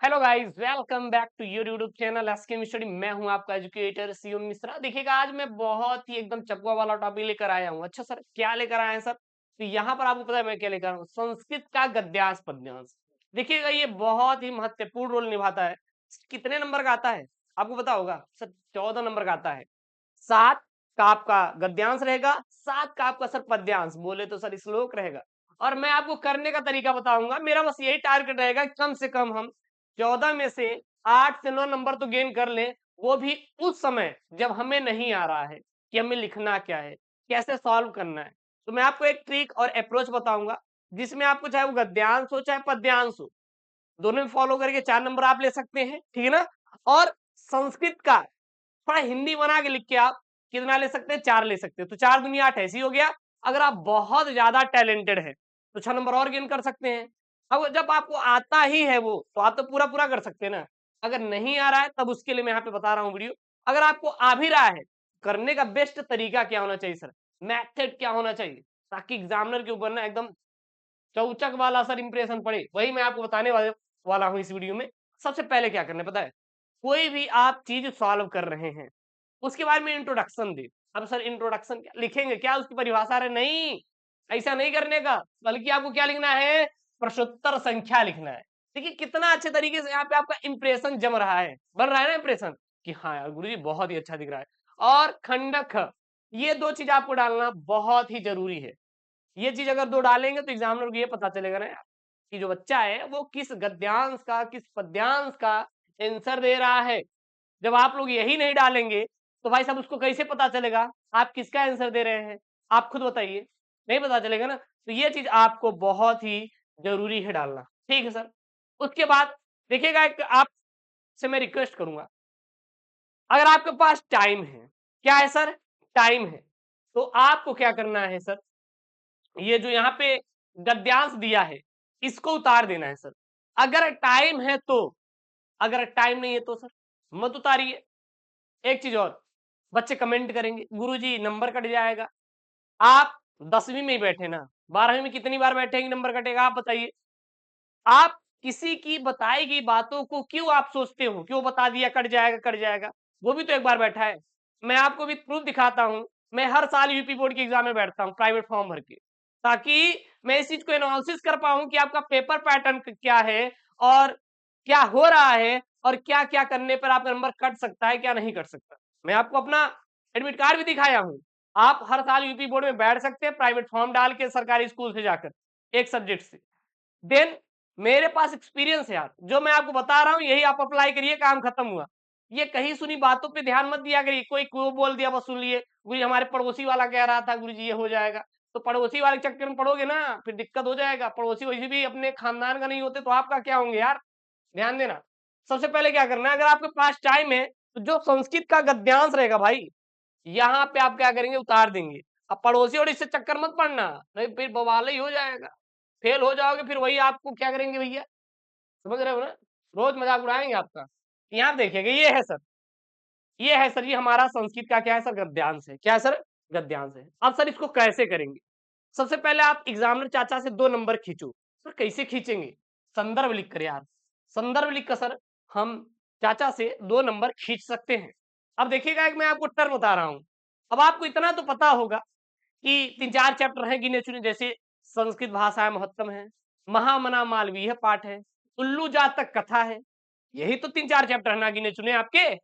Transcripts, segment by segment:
Hello guys, welcome back to your YouTube channel SK study. मैं हूं आपका educator Shivam Mishra. देखिएगा, आज मैं बहुत ही एकदम चपवा वाला टॉपिक लेकर आया हूं। अच्छा सर, क्या लेकर आए हैं सर? तो यहाँ पर आपको पता है मैं क्या लेकर आया हूं? संस्कृत का गद्यांश पद्यांश। देखिएगा, ये बहुत ही महत्वपूर्ण रोल निभाता है। कितने नंबर का आता है आपको पता होगा सर? 14 नंबर का आता है। 7 का आपका गद्यांश रहेगा, 7 का आपका सर पद्यांश, बोले तो सर श्लोक रहेगा। और मैं आपको करने का तरीका बताऊंगा। मेरा बस यही टारगेट रहेगा कि कम से कम हम 14 में से 8 से 9 नंबर तो गेन कर लें, वो भी उस समय जब हमें नहीं आ रहा है कि हमें लिखना क्या है, कैसे सॉल्व करना है। तो मैं आपको एक ट्रिक और अप्रोच बताऊंगा, जिसमें आपको चाहे वो गद्यांश हो चाहे पद्यांश हो, दोनों में फॉलो करके 4 नंबर आप ले सकते हैं, ठीक है ना? और संस्कृत का थोड़ा हिंदी बना के लिख के आप कितना ले सकते हैं? 4 ले सकते हैं। तो 4 दूनी 8 ऐसे ही हो गया। अगर आप बहुत ज्यादा टैलेंटेड है तो 6 नंबर और गेन कर सकते हैं। अब जब आपको आता ही है वो, तो आप तो पूरा पूरा कर सकते हैं ना। अगर नहीं आ रहा है तब उसके लिए मैं यहाँ पे बता रहा हूँ वीडियो। अगर आपको आ भी रहा है, करने का बेस्ट तरीका क्या होना चाहिए सर? मेथड क्या होना चाहिए, ताकि एग्जामिनर के ऊपर ना एकदम चौचक वाला सर इंप्रेशन पड़े, वही मैं आपको बताने वाला हूँ इस वीडियो में। सबसे पहले क्या करना है पता है? कोई भी आप चीज सॉल्व कर रहे हैं, उसके बारे में इंट्रोडक्शन दे। अब सर इंट्रोडक्शन क्या लिखेंगे, क्या उसकी परिभाषा है? नहीं, ऐसा नहीं करने का। बल्कि आपको क्या लिखना है? प्रश्नोत्तर संख्या लिखना है। देखिए कितना अच्छे तरीके से यहाँ पे आपका इंप्रेशन जम रहा है, बन रहा है ना इंप्रेशन, कि हाँ यार गुरुजी बहुत ही अच्छा दिख रहा है। और खंडक, ये दो चीज आपको डालना बहुत ही जरूरी है। ये चीज अगर दो डालेंगे तो एग्जामिनर को ये पता चलेगा ना यार, कि जो बच्चा है वो किस गद्यांश का किस पद्यांश का आंसर दे रहा है। जब आप लोग यही नहीं डालेंगे तो भाई साहब उसको कैसे पता चलेगा आप किसका आंसर दे रहे हैं? आप खुद बताइए, नहीं पता चलेगा ना। तो ये चीज आपको बहुत ही जरूरी है डालना, ठीक है सर। उसके बाद देखिएगा, एक आपसे मैं रिक्वेस्ट करूंगा, अगर आपके पास टाइम है, क्या है सर? टाइम है, तो आपको क्या करना है सर? ये जो यहाँ पे गद्यांश दिया है, इसको उतार देना है सर। अगर टाइम है तो, अगर टाइम नहीं है तो सर मत उतारिए। एक चीज और, बच्चे कमेंट करेंगे गुरुजी नंबर कट जाएगा। आप 10वीं में ही बैठे ना, 12वीं में कितनी बार बैठेंगे नंबर कटेगा? आप बताइए। आप किसी की बताई गई बातों को क्यों आप सोचते हो कि वो बता दिया कट जाएगा कट जाएगा? वो भी तो एक बार बैठा है। मैं आपको भी प्रूफ दिखाता हूं। मैं हर साल यूपी बोर्ड के एग्जाम में बैठता हूं प्राइवेट फॉर्म भर के, ताकि मैं इस चीज को एनालिसिस कर पाऊं कि आपका पेपर पैटर्न क्या है, और क्या हो रहा है, और क्या क्या करने पर आपका नंबर कट सकता है, क्या नहीं कट सकता। मैं आपको अपना एडमिट कार्ड भी दिखाया हूं। आप हर साल यूपी बोर्ड में बैठ सकते हैं प्राइवेट फॉर्म डाल के सरकारी स्कूल से जाकर, एक सब्जेक्ट से। देन मेरे पास एक्सपीरियंस है यार, जो मैं आपको बता रहा हूँ यही आप अप्लाई करिए, काम खत्म हुआ। ये कहीं सुनी बातों पे ध्यान मत दिया करिए। कोई को बोल दिया बस सुन लिए, गुरुजी हमारे पड़ोसी वाला कह रहा था गुरुजी ये हो जाएगा। तो पड़ोसी वाले चक्कर में पड़ोगे ना, फिर दिक्कत हो जाएगा। पड़ोसी वैसे भी अपने खानदान का नहीं होते तो आपका क्या होंगे यार? ध्यान देना। सबसे पहले क्या करना है, अगर आपके पास टाइम है तो जो संस्कृत का गद्यांश रहेगा भाई, यहाँ पे आप क्या करेंगे? उतार देंगे। अब पड़ोसी और इससे चक्कर मत पड़ना, नहीं फिर बवाल ही हो जाएगा, फेल हो जाओगे। फिर वही आपको क्या करेंगे भैया, समझ रहे हो ना? रोज मजाक उड़ाएंगे आपका। यहाँ देखिएगा, ये है सर, ये है सर, ये हमारा संस्कृत का क्या है सर? गद्यांश है। क्या है सर? गद्यांश है। अब सर इसको कैसे करेंगे? सबसे पहले आप एग्जामिनर चाचा से 2 नंबर खींचो। सर कैसे खींचेंगे? संदर्भ लिख कर यार, संदर्भ लिख कर सर हम चाचा से 2 नंबर खींच सकते हैं। अब देखिएगा, एक मैं आपको टर्म बता रहा हूं। अब आपको इतना तो पता होगा कि 3-4 चैप्टर हैं गिने चुने, जैसे संस्कृत भाषा महत्तम है, महामना मालवीय पाठ है, उल्लू जातक कथा है। यही तो 3-4 चैप्टर है ना गिने चुने आपके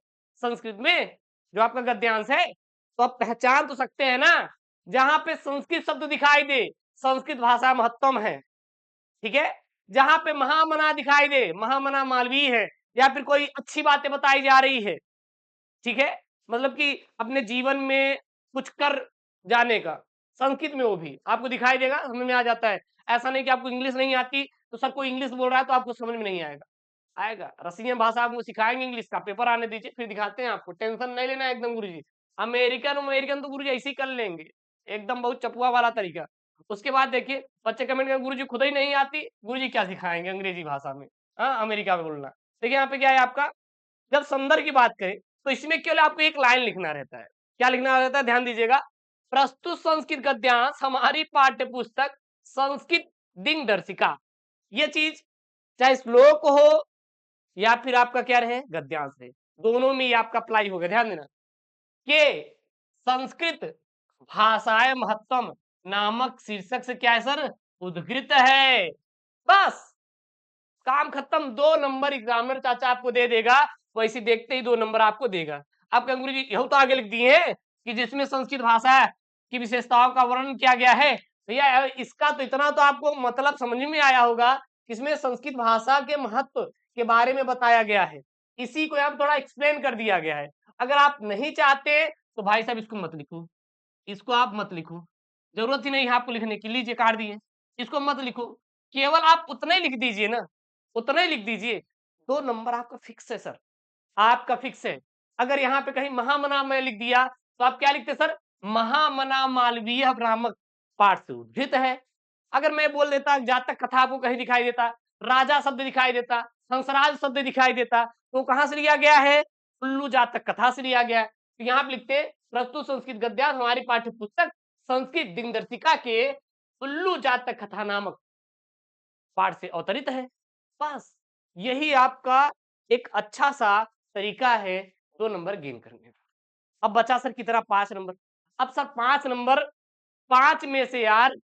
संस्कृत में, जो आपका गद्यांश है। तो आप पहचान तो सकते हैं ना, जहां पे संस्कृत शब्द दिखाई दे संस्कृत भाषा महत्तम है, ठीक है। जहां पे महामना दिखाई दे महामना मालवीय है, या फिर कोई अच्छी बातें बताई जा रही है, ठीक है, मतलब कि अपने जीवन में कुछ कर जाने का, संस्कृत में वो भी आपको दिखाई देगा, समझ में आ जाता है। ऐसा नहीं कि आपको इंग्लिश नहीं आती तो सर कोई इंग्लिश बोल रहा है तो आपको समझ में नहीं आएगा। आएगा, रसियन भाषा आपको सिखाएंगे, इंग्लिश का पेपर आने दीजिए फिर दिखाते हैं आपको, टेंशन नहीं लेना एकदम गुरुजी। अमेरिकन अमेरिकन तो गुरुजी ऐसे ही कर लेंगे, एकदम बहुत चपुआ वाला तरीका। उसके बाद देखिए बच्चे कमेंट कर गुरुजी खुद ही नहीं आती, गुरुजी क्या सिखाएंगे अंग्रेजी भाषा में, हाँ अमेरिका में बोलना। देखिए यहाँ पे क्या है आपका, जब संदर्भ की बात करें तो इसमें केवल आपको एक लाइन लिखना रहता है। क्या लिखना रहता है? ध्यान दीजिएगा, प्रस्तुत संस्कृत गद्यांश हमारी पाठ्य पुस्तक संस्कृत दिनदर्शिका। ये चीज चाहे श्लोक हो या फिर आपका क्या रहे, गद्यांश रहे, दोनों में ये आपका अप्लाई होगा। ध्यान देना कि संस्कृत भाषाएं महत्तम नामक शीर्षक से क्या है सर, उद्धृत है। बस काम खत्म। 2 नंबर एग्जामिनर चाचा आपको दे देगा, वैसे देखते ही 2 नंबर आपको देगा। आपके गुरु जी यही तो आगे लिख दिए हैं कि जिसमें संस्कृत भाषा की विशेषताओं का वर्णन किया गया है। भैया इसका तो इतना तो आपको मतलब समझ में आया होगा, इसमें संस्कृत भाषा के महत्व के बारे में बताया गया है, इसी को आप थोड़ा एक्सप्लेन कर दिया गया है। अगर आप नहीं चाहते तो भाई साहब इसको मत लिखो, इसको आप मत लिखो, जरूरत ही नहीं है आपको लिखने की, लीजिए काट दिए, इसको मत लिखो, केवल आप उतना ही लिख दीजिए ना, उतना ही लिख दीजिए, 2 नंबर आपका फिक्स है सर, आपका फिक्स है। अगर यहाँ पे कहीं महामना में लिख दिया तो आप क्या लिखते सर, महामना मालवीय भ्रामक पाठ से उद्धृत है। अगर मैं बोल देता जातक कथा को कहीं दिखाई देता, राजा शब्द दिखाई देता, हंसराज शब्द दिखाई देता, तो कहां से लिया गया है, उल्लू जातक कथा से लिया गया है। तो यहाँ पे लिखते प्रस्तुत संस्कृत गद्यांश हमारी पाठ्य पुस्तक संस्कृत दिनदर्शिका के उल्लू जातक कथा नामक पाठ से अवतरित है। बस यही आपका एक अच्छा सा तरीका है 2 नंबर गेन करने का। अब बचा सर कितना, 5 नंबर। अब सर 5 नंबर, 5 में से यार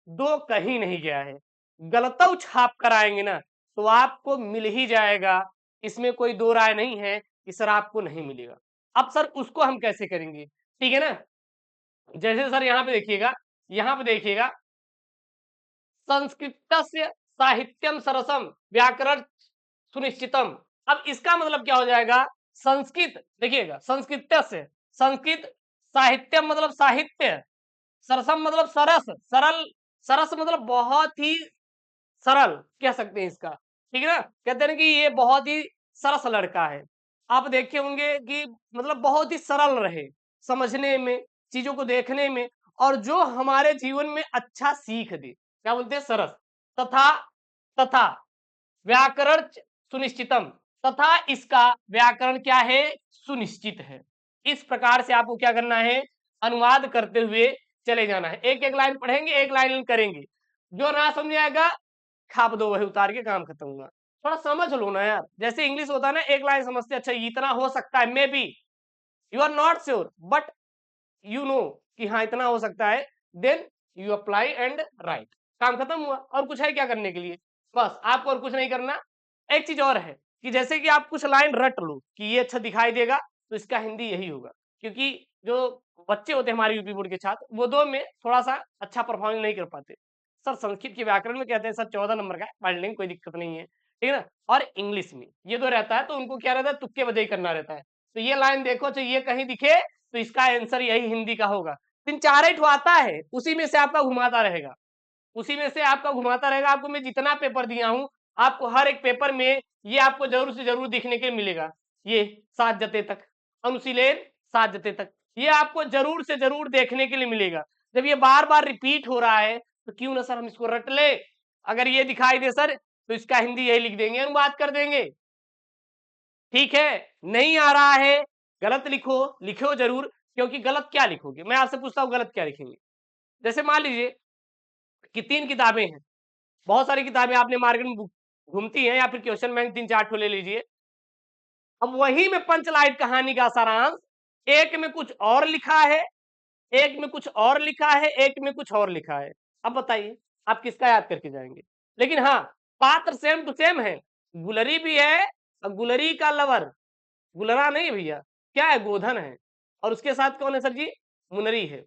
2 कहीं नहीं गया है, गलतऊ छाप कर आएंगे ना तो आपको मिल ही जाएगा, इसमें कोई 2 राय नहीं है कि सर आपको नहीं मिलेगा। अब सर उसको हम कैसे करेंगे, ठीक है ना। जैसे सर यहाँ पे देखिएगा, यहाँ पे देखिएगा, संस्कृतस्य साहित्यम सरसम व्याकरण सुनिश्चितम। अब इसका मतलब क्या हो जाएगा, संस्कृत देखिएगा, संस्कृतस्य, संस्कृत साहित्यम मतलब साहित्य, सरसम मतलब सरस, सरल, सरस मतलब बहुत ही सरल कह सकते हैं इसका, ठीक है ना। कहते हैं कि ये बहुत ही सरस लड़का है। आप देखे होंगे कि मतलब बहुत ही सरल रहे समझने में, चीजों को देखने में, और जो हमारे जीवन में अच्छा सीख दे, क्या बोलते हैं, सरस। तथा, तथा व्याकरण सुनिश्चितम, तथा इसका व्याकरण क्या है, सुनिश्चित है। इस प्रकार से आपको क्या करना है, अनुवाद करते हुए चले जाना है। एक एक लाइन पढ़ेंगे, एक लाइन करेंगे, जो ना समझ आएगा खाप दो वही उतार के, काम खत्म हुआ। थोड़ा समझ लो ना यार, जैसे इंग्लिश होता है ना, एक लाइन समझते अच्छा इतना हो सकता है, maybe you are not sure but you know कि हाँ इतना हो सकता है, then you apply and right, काम खत्म हुआ। और कुछ है क्या करने के लिए, बस आपको और कुछ नहीं करना। एक चीज और है कि जैसे कि आप कुछ लाइन रट लो कि ये अच्छा दिखाई देगा, तो इसका हिंदी यही होगा, क्योंकि जो बच्चे होते हैं हमारे यूपी बोर्ड के छात्र, वो 2 में थोड़ा सा अच्छा परफॉर्मेंस नहीं कर पाते। सर संस्कृत के व्याकरण में कहते हैं सर 14 नंबर का है, पढ़ लेंगे कोई दिक्कत नहीं है, ठीक है ना। और इंग्लिश में ये 2 रहता है, तो उनको क्या रहता है, तुक्के बजाई करना रहता है। तो ये लाइन देखो, तो ये कहीं दिखे तो इसका आंसर यही हिंदी का होगा। 3-4 ही आता है, उसी में से आपका घुमाता रहेगा, उसी में से आपका घुमाता रहेगा। आपको मैं जितना पेपर दिया हूं, आपको हर एक पेपर में ये आपको जरूर से जरूर दिखने के मिलेगा। ये 7 जते तक, अनुशीलन 7 जते तक, ये आपको जरूर से जरूर देखने के लिए मिलेगा। जब ये बार बार रिपीट हो रहा है तो क्यों ना सर हम इसको रट ले। अगर ये दिखाई दे सर तो इसका हिंदी यही लिख देंगे, अनुवाद कर देंगे, ठीक है। नहीं आ रहा है, गलत लिखो, लिखो जरूर, क्योंकि गलत क्या लिखोगे, मैं आपसे पूछता हूँ गलत क्या लिखेंगे। जैसे मान लीजिए कि 3 किताबें हैं, बहुत सारी किताबें आपने मार्केट में घूमती हैं, या फिर क्वेश्चन बैंक 3-4 ठो ले लीजिए। अब वही में पंचलाइट कहानी का सारांश, एक में कुछ और लिखा है, एक में कुछ और लिखा है, एक में कुछ और लिखा है। अब बताइए आप किसका याद करके जाएंगे। लेकिन हाँ, पात्र सेम टू सेम है, गुलरी भी है, और गुलरी का लवर गुलरा नहीं है भैया, क्या है, गोधन है। और उसके साथ कौन है सर जी, मुनरी है।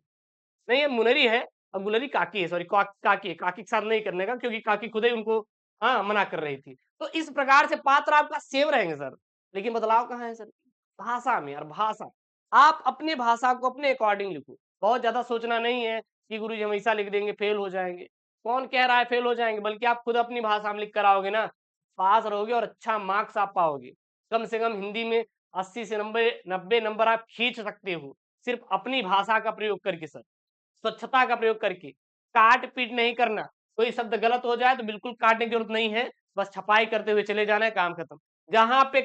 नहीं ये मुनरी है और गुलरी काकी है, सॉरी काकी है, काकी के साथ नहीं करने का, क्योंकि काकी खुद ही उनको हाँ मना कर रही थी। तो इस प्रकार से पात्र आपका सेम रहेंगे सर, लेकिन बदलाव कहाँ है सर, भाषा में यार, भाषा। आप अपनी भाषा को अपने अकॉर्डिंग लिखो, बहुत ज्यादा सोचना नहीं है कि गुरु जी हमेशा लिख देंगे फेल हो जाएंगे। कौन कह रहा है फेल हो जाएंगे, बल्कि आप खुद अपनी भाषा में लिख कर आओगे ना, पास रहोगे और अच्छा मार्क्स आप पाओगे। कम से कम हिंदी में 80 से 90 नंबर आप खींच सकते हो, सिर्फ अपनी भाषा का प्रयोग करके सर, स्वच्छता का प्रयोग करके। काट पीट नहीं करना, कोई शब्द गलत हो जाए तो बिल्कुल काटने की जरूरत नहीं है, बस छपाई करते हुए चले जाना है, काम खत्म। जहां पे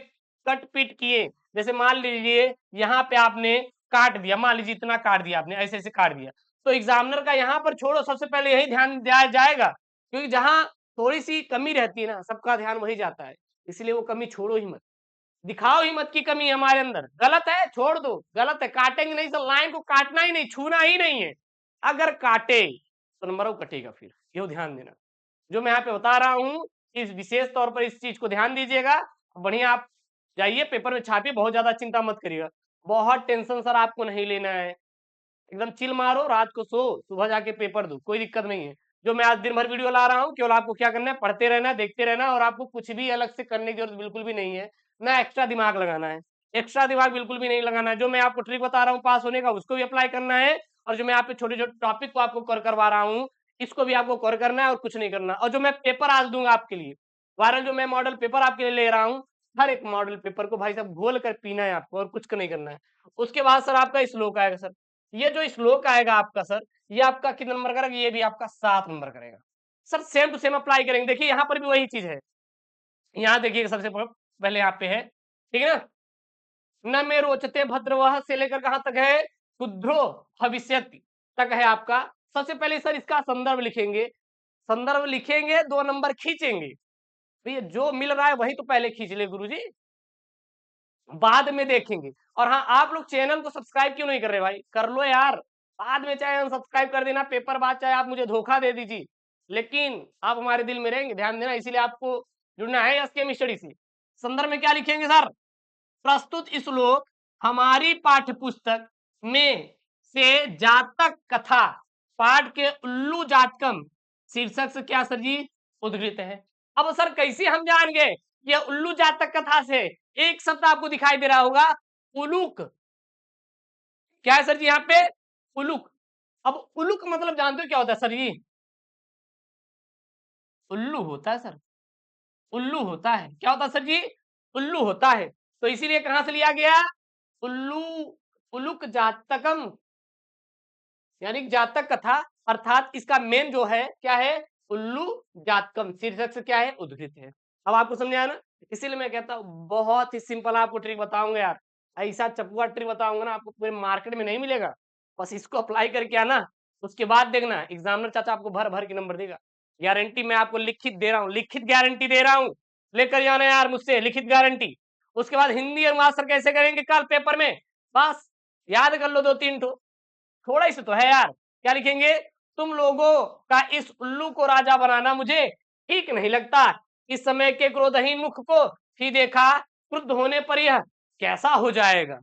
कट पीट किए, जैसे मान लीजिए यहाँ पे आपने काट दिया, मान लीजिए इतना काट दिया आपने, ऐसे ऐसे काट दिया, तो एग्जामिनर का यहाँ पर छोड़ो, सबसे पहले यही ध्यान दिया जाएगा, क्योंकि जहां थोड़ी सी कमी रहती है ना, सबका ध्यान वही जाता है। इसलिए वो कमी छोड़ो ही मत, दिखाओ ही मत की कमी है हमारे अंदर। गलत है छोड़ दो, गलत है काटेंगे नहीं सर, लाइन को काटना ही नहीं, छूना ही नहीं है। अगर काटे तो नंबर कटेगा, फिर ये ध्यान देना। जो मैं यहाँ पे बता रहा हूँ इस विशेष तौर पर इस चीज को ध्यान दीजिएगा। बढ़िया आप जाइए पेपर में छापिए, बहुत ज्यादा चिंता मत करिएगा, बहुत टेंशन सर आपको नहीं लेना है। एकदम चिल मारो, रात को सो, सुबह जाके पेपर दो, कोई दिक्कत नहीं है। जो मैं आज दिन भर वीडियो ला रहा हूँ, केवल आपको क्या करना है, पढ़ते रहना है, देखते रहना है, और आपको कुछ भी अलग से करने की जरूरत बिल्कुल भी नहीं है, ना एक्स्ट्रा दिमाग लगाना है। एक्स्ट्रा दिमाग बिल्कुल भी नहीं लगाना है। जो मैं आपको ट्रिक बता रहा हूँ पास होने का, उसको भी अप्लाई करना है, और जो मैं यहाँ पे छोटे छोटे टॉपिक को आपको कवर करवा रहा हूँ, इसको भी आपको कवर करना है, और कुछ नहीं करना। और जो मैं पेपर आज दूंगा आपके लिए, वायरल जो मैं मॉडल पेपर आपके लिए ले रहा हूँ, हर एक मॉडल पेपर को भाई साहब घोल कर पीना है आपको, और कुछ नहीं करना है। उसके बाद सर आपका श्लोक आएगा सर, ये जो श्लोक आएगा आपका सर, ये आपका कितने नंबर करेगा, ये भी आपका 7 नंबर करेगा sir. Same to same apply करेंगे। देखिए यहाँ पर भी वही चीज है, यहाँ देखिए सबसे पहले यहाँ पे है, ठीक है ना, न में रोचते भद्रवह से लेकर कहां तक है, शुद्रो भविष्यति तक है आपका। सबसे पहले सर इसका संदर्भ लिखेंगे, संदर्भ लिखेंगे, 2 नंबर खींचेंगे। भैया जो मिल रहा है वही तो पहले खींच ले गुरुजी, बाद में देखेंगे। और हाँ, आप लोग चैनल को सब्सक्राइब क्यों नहीं कर रहे भाई, कर लो यार, बाद में चाहे अनसब्सक्राइब कर देना, पेपर बाद चाहे आप मुझे धोखा दे दीजिए, लेकिन आप हमारे दिल में रहेंगे, ध्यान देना। इसीलिए आपको जुड़ना है एसकेएम स्टडी से। संदर्भ में क्या लिखेंगे सर, प्रस्तुत श्लोक हमारी पाठ्य पुस्तक में से जातक कथा पाठ के उल्लू जातकम शीर्षक से क्या सर जी उद्धृत है। अब सर कैसे हम जान गए ये उल्लू जातक कथा से, एक शब्द आपको दिखाई दे रहा होगा, उलूक। क्या है सर जी यहाँ पे, उलूक। अब उलूक मतलब जानते हो क्या होता है सर जी, उल्लू होता है सर, उल्लू होता है। क्या होता है सर जी, उल्लू होता है। तो इसीलिए कहां से लिया गया, उल्लू, उलूक जातकम, यानी जातक कथा, अर्थात इसका मेन जो है क्या है, उल्लू जातकम शीर्षक से क्या है उद्धृत है। अब आपको समझ आया ना, इसीलिए मैं कहता हूँ बहुत ही सिंपल आपको ट्रिक बताऊंगा यार, ऐसा चपुआ ट्रिक बताऊंगा ना, आपको पूरे मार्केट में नहीं मिलेगा। बस इसको अप्लाई करके आना, उसके बाद देखना एग्जामिनर चाचा आपको भर भर के नंबर देगा। गारंटी मैं आपको लिखित दे रहा हूँ, लिखित गारंटी दे रहा हूँ, लेकर जाना यार मुझसे लिखित गारंटी। उसके बाद हिंदी और मास्टर कैसे करेंगे कल पेपर में, बस याद कर लो 2-3 ठो, थोड़ा ही से तो है यार। क्या लिखेंगे, तुम लोगों का इस उल्लू को राजा बनाना मुझे ठीक नहीं लगता, इस समय के क्रोधहीन मुख को ही देखा, क्रुद्ध होने पर यह कैसा हो जाएगा।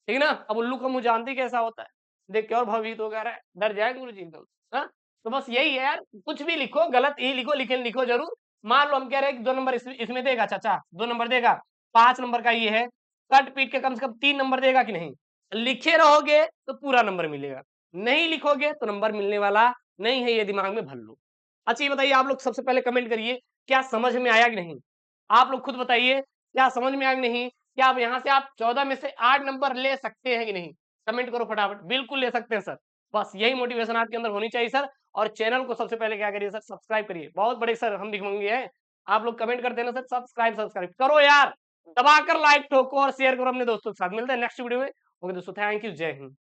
ठीक ना, अब उल्लू का मुंह जानती कैसा होता है, देख के और भयभीत हो गया, डर जाएगा गुरु जी एकदम। हाँ, तो बस यही है यार, कुछ भी लिखो, गलत ही लिखो, लेकिन लिखो जरूर। मान लो हम कह रहे हैं कि 2 नंबर इसमें देगा चाचा, 2 नंबर देगा, 5 नंबर का ये है, कट पीट के कम से कम 3 नंबर देगा कि नहीं। लिखे रहोगे तो पूरा नंबर मिलेगा, नहीं लिखोगे तो नंबर मिलने वाला नहीं है, ये दिमाग में भर लो। अच्छा ये बताइए आप लोग सबसे पहले कमेंट करिए, क्या समझ में आया कि नहीं। आप लोग खुद बताइए क्या समझ में आया कि नहीं, क्या अब यहाँ से आप 14 में से 8 नंबर ले सकते हैं कि नहीं, कमेंट करो फटाफट। बिल्कुल ले सकते हैं सर, बस यही मोटिवेशन आपके अंदर होनी चाहिए सर। और चैनल को सबसे पहले क्या करिए सर, सब्सक्राइब करिए। बहुत बड़े सर हम दिखेंगे हैं, आप लोग कमेंट करते हैं ना सर, सब्सक्राइब सब्सक्राइब करो यार, दबाकर लाइक ठोको और शेयर करो अपने दोस्तों के साथ। मिलते हैं नेक्स्ट वीडियो में। ओके दोस्तों, थैंक यू, जय हिंद।